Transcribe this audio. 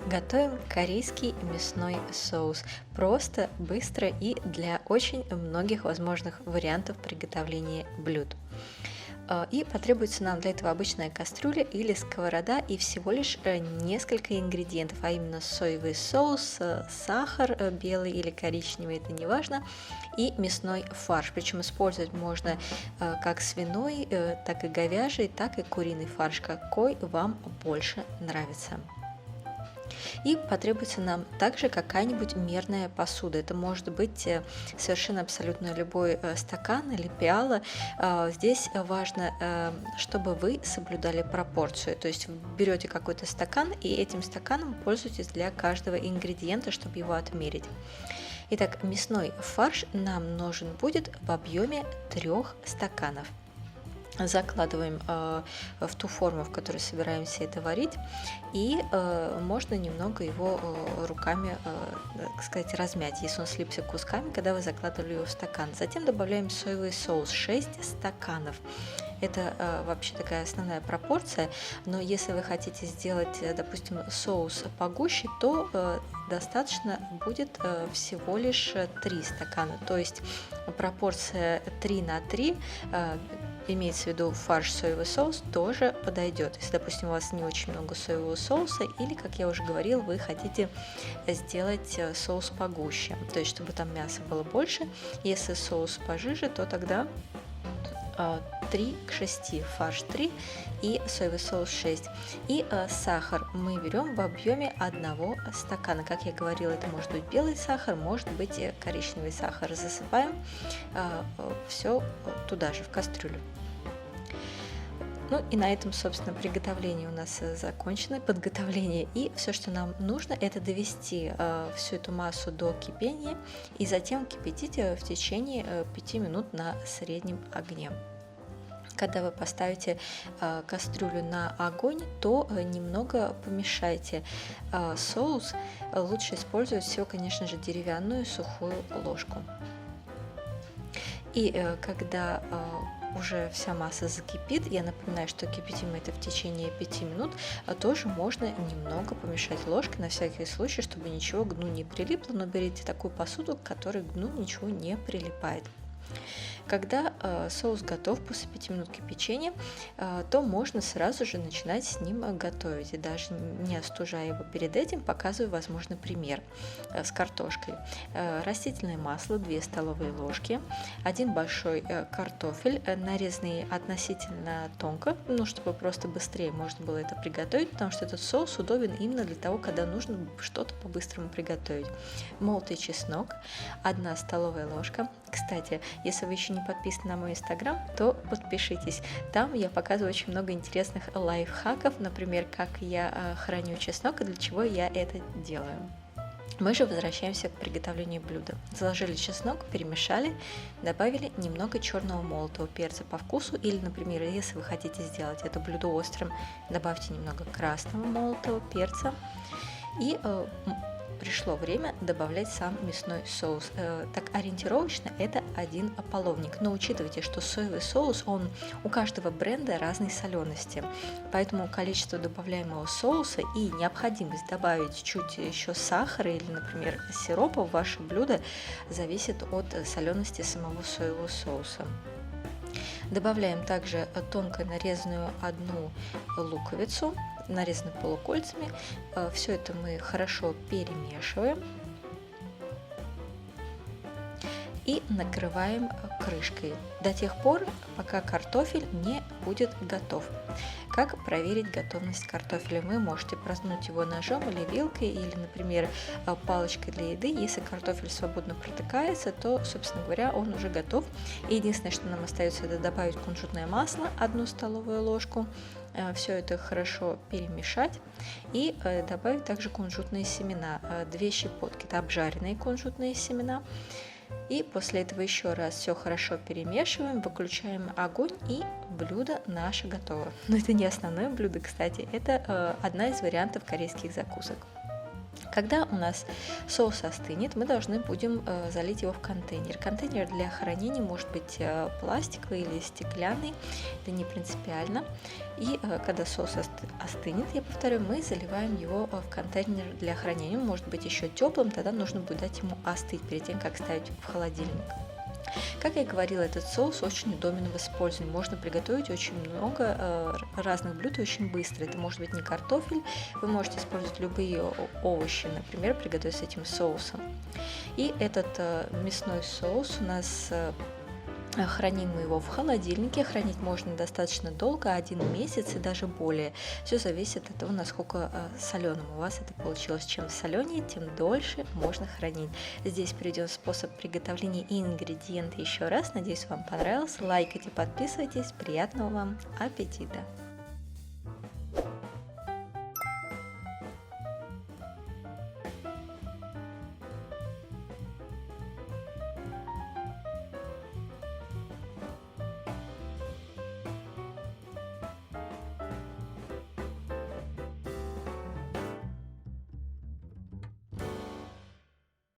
Готовим корейский мясной соус. Просто, быстро и для очень многих возможных вариантов приготовления блюд. И потребуется нам для этого обычная кастрюля или сковорода и всего лишь несколько ингредиентов, а именно соевый соус, сахар белый или коричневый, это не важно, и мясной фарш. Причем использовать можно как свиной, так и говяжий, так и куриный фарш, какой вам больше нравится. И потребуется нам также какая-нибудь мерная посуда. Это может быть совершенно абсолютно любой стакан или пиала. Здесь важно, чтобы вы соблюдали пропорцию. То есть берете какой-то стакан и этим стаканом пользуетесь для каждого ингредиента, чтобы его отмерить. Итак, мясной фарш нам нужен будет в объеме 3 стаканов. Закладываем в ту форму, в которой собираемся это варить, и можно немного его руками, так сказать, размять, если он слипся кусками, когда вы закладывали его в стакан. Затем добавляем соевый соус 6 стаканов. Это вообще такая основная пропорция, но если вы хотите сделать, допустим, соус погуще, то достаточно будет всего лишь 3 стакана, то есть пропорция 3 на 3, имеется в виду фарш, соевый соус, тоже подойдет. Если, допустим, у вас не очень много соевого соуса, или, как я уже говорила, вы хотите сделать соус погуще, то есть чтобы там мяса было больше. Если соус пожиже, то тогда 3 к 6, фарш 3 и соевый соус 6. И сахар мы берем в объеме 1 стакана. Как я говорила, это может быть белый сахар, может быть коричневый сахар. Засыпаем все туда же, в кастрюлю. Ну и на этом, собственно, приготовление у нас закончено, подготовление. И все, что нам нужно, это довести всю эту массу до кипения и затем кипятить в течение 5 минут на среднем огне. Когда вы поставите кастрюлю на огонь, то немного помешайте соус. Лучше использовать всего, конечно же, деревянную сухую ложку. И когда уже вся масса закипит, я напоминаю, что кипятим это в течение 5 минут, тоже можно немного помешать ложкой на всякий случай, чтобы ничего к дну не прилипло, но берите такую посуду, к которой к дну ничего не прилипает. Когда соус готов после 5 минут кипячения, то можно сразу же начинать с ним готовить. И даже не остужая его перед этим, показываю возможный пример с картошкой. Растительное масло 2 столовые ложки, 1 большой картофель, нарезанный относительно тонко, чтобы просто быстрее можно было это приготовить, потому что этот соус удобен именно для того, когда нужно что-то по-быстрому приготовить. Молотый чеснок, 1 столовая ложка. Кстати, если вы еще не подписаны на мой инстаграм, то подпишитесь. Там я показываю очень много интересных лайфхаков, например, как я храню чеснок и для чего я это делаю. Мы же возвращаемся к приготовлению блюда. Заложили чеснок, перемешали, добавили немного черного молотого перца по вкусу, или, например, если вы хотите сделать это блюдо острым, добавьте немного красного молотого перца. И пришло время добавлять сам мясной соус. Так ориентировочно это 1 половник. Но учитывайте, что соевый соус, он у каждого бренда разной солености. Поэтому количество добавляемого соуса и необходимость добавить чуть еще сахара или, например, сиропа в ваше блюдо зависит от солености самого соевого соуса. Добавляем также тонко нарезанную 1 луковицу, нарезанную полукольцами. Все это мы хорошо перемешиваем и накрываем крышкой до тех пор, пока картофель не будет готов. Как проверить готовность картофеля? Вы можете проткнуть его ножом или вилкой, или, например, палочкой для еды. Если картофель свободно протыкается, то, собственно говоря, он уже готов. И единственное, что нам остается, это добавить кунжутное масло, 1 столовую ложку. Все это хорошо перемешать и добавить также кунжутные семена, 2 щепотки, это обжаренные кунжутные семена. И после этого еще раз все хорошо перемешиваем, выключаем огонь, и блюдо наше готово. Но это не основное блюдо, кстати, это одна из вариантов корейских закусок. Когда у нас соус остынет, мы должны будем залить его в контейнер. Контейнер для хранения может быть пластиковый или стеклянный, это не принципиально. И когда соус остынет, я повторю, мы заливаем его в контейнер для хранения. Он может быть еще теплым, тогда нужно будет дать ему остыть перед тем, как ставить в холодильник. Как я и говорила, этот соус очень удобен в использовании. Можно приготовить очень много разных блюд очень быстро. Это может быть не картофель, вы можете использовать любые овощи, например, приготовить с этим соусом. И этот мясной соус у нас храним мы его в холодильнике, хранить можно достаточно долго, 1 месяц и даже более. Все зависит от того, насколько соленым у вас это получилось. Чем соленее, тем дольше можно хранить. Здесь приведен способ приготовления и ингредиенты еще раз. Надеюсь, вам понравилось. Лайкайте, подписывайтесь. Приятного вам аппетита!